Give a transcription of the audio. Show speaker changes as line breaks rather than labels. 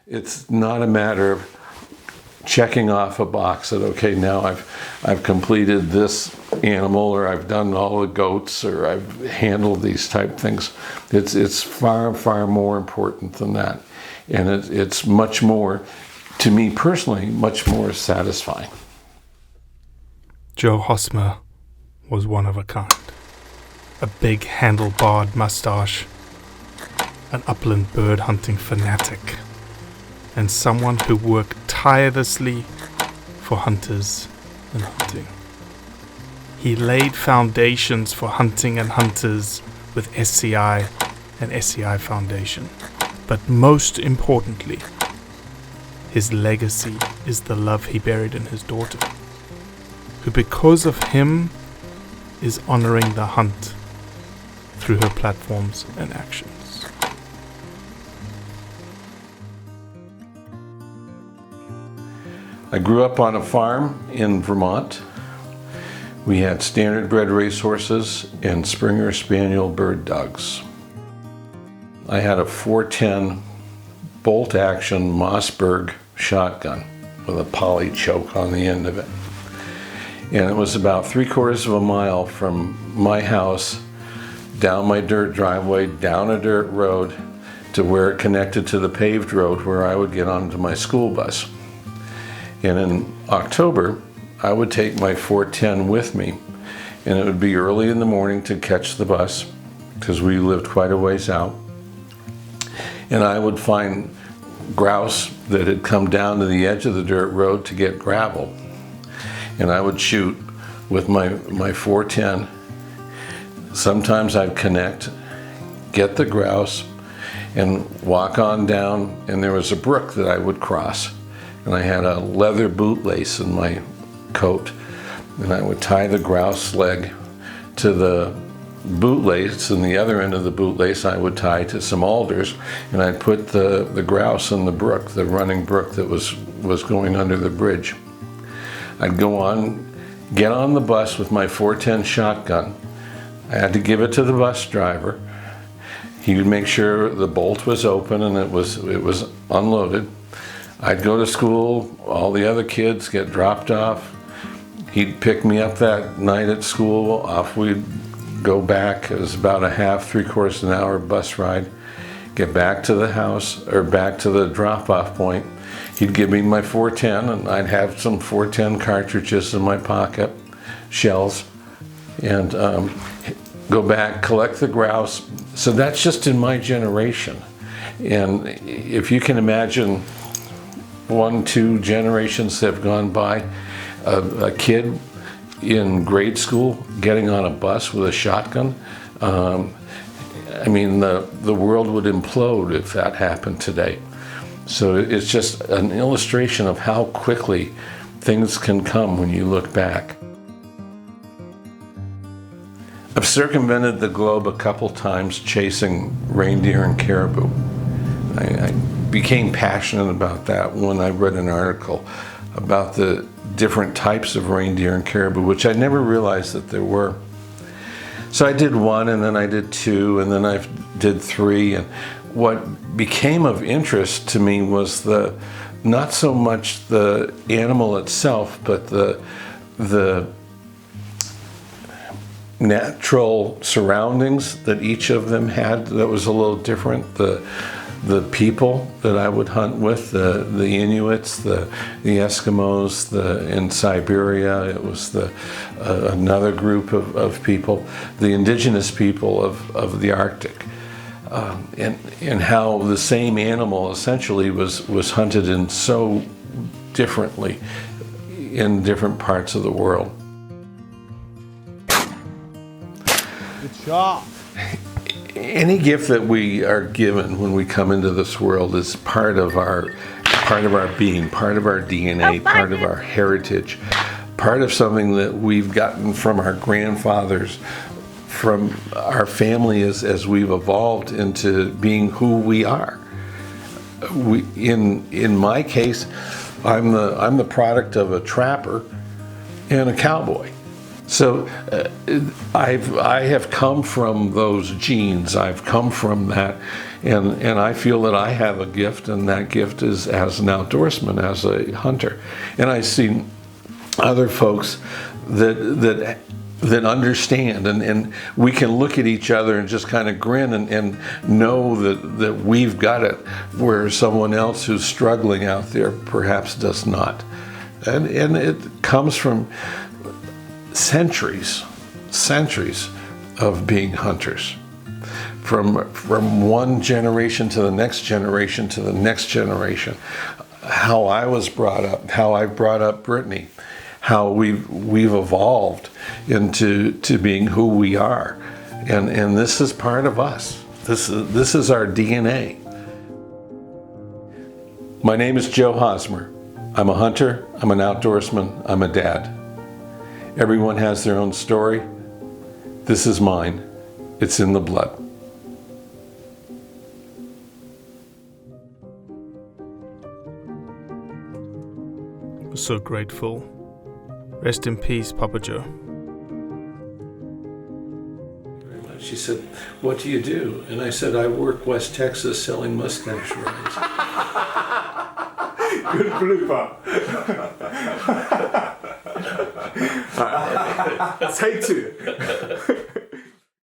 It's not a matter of checking off a box that, okay, now I've completed this animal, or I've done all the goats, or I've handled these type things. It's far, far more important than that. And it's much more, to me personally, much more satisfying.
Joe Hosmer was one of a kind. A big handlebarred mustache, an upland bird hunting fanatic, and someone who worked tirelessly for hunters and hunting. He laid foundations for hunting and hunters with SCI and SCI Foundation. But most importantly, his legacy is the love he buried in his daughter, who because of him is honoring the hunt through her platforms and actions.
I grew up on a farm in Vermont. We had standard bred racehorses and Springer Spaniel bird dogs. I had a 410 bolt action Mossberg shotgun with a poly choke on the end of it. And it was about 3/4 of a mile from my house, down my dirt driveway, down a dirt road, to where it connected to the paved road where I would get onto my school bus. And in October, I would take my 410 with me, and it would be early in the morning to catch the bus, because we lived quite a ways out. And I would find grouse that had come down to the edge of the dirt road to get gravel. And I would shoot with my 410. Sometimes I'd connect, get the grouse, and walk on down, and there was a brook that I would cross. And I had a leather bootlace in my coat, and I would tie the grouse leg to the bootlace, and the other end of the bootlace I would tie to some alders, and I'd put the grouse in the brook, the running brook that was going under the bridge. I'd go on, get on the bus with my 410 shotgun. I had to give it to the bus driver. He would make sure the bolt was open and it was unloaded. I'd go to school, all the other kids get dropped off. He'd pick me up that night at school, off we'd go back. It was about a half, 3/4 an hour bus ride. Get back to the house, or back to the drop-off point. He'd give me my 410, and I'd have some 410 cartridges in my pocket, shells, and go back, collect the grouse. So that's just in my generation. And if you can imagine 1, 2 generations that have gone by, a kid in grade school getting on a bus with a shotgun, I mean, the world would implode if that happened today. So it's just an illustration of how quickly things can come when you look back. I've circumvented the globe a couple times chasing reindeer and caribou. I became passionate about that when I read an article about the different types of reindeer and caribou, which I never realized that there were. So I did 1, and then I did 2, and then I did 3. And what became of interest to me was not so much the animal itself, but the natural surroundings that each of them had that was a little different. The people that I would hunt with, the Inuits, the Eskimos, in Siberia, it was another group of people, the indigenous people of the Arctic, and how the same animal essentially was hunted in so differently in different parts of the world.
Good shot.
Any gift that we are given when we come into this world is part of our being, part of our DNA, part of our heritage, part of something that we've gotten from our grandfathers, from our family as we've evolved into being who we are. In my case, I'm the product of a trapper and a cowboy. So I have come from those genes. I've come from that, and I feel that I have a gift, and that gift is as an outdoorsman, as a hunter. And I see other folks that understand, and we can look at each other and just kind of grin and know that we've got it, where someone else who's struggling out there perhaps does not. And it comes from centuries of being hunters. From one generation to the next generation to the next generation. How I was brought up, how I brought up Brittany, how we've evolved into being who we are. And this is part of us. This is our DNA. My name is Joe Hosmer. I'm a hunter, I'm an outdoorsman, I'm a dad. Everyone has their own story. This is mine. It's in the blood.
We're so grateful. Rest in peace, Papa Joe.
She said, "What do you do?" And I said, "I work West Texas selling mustache rides."
Good blooper. Take two.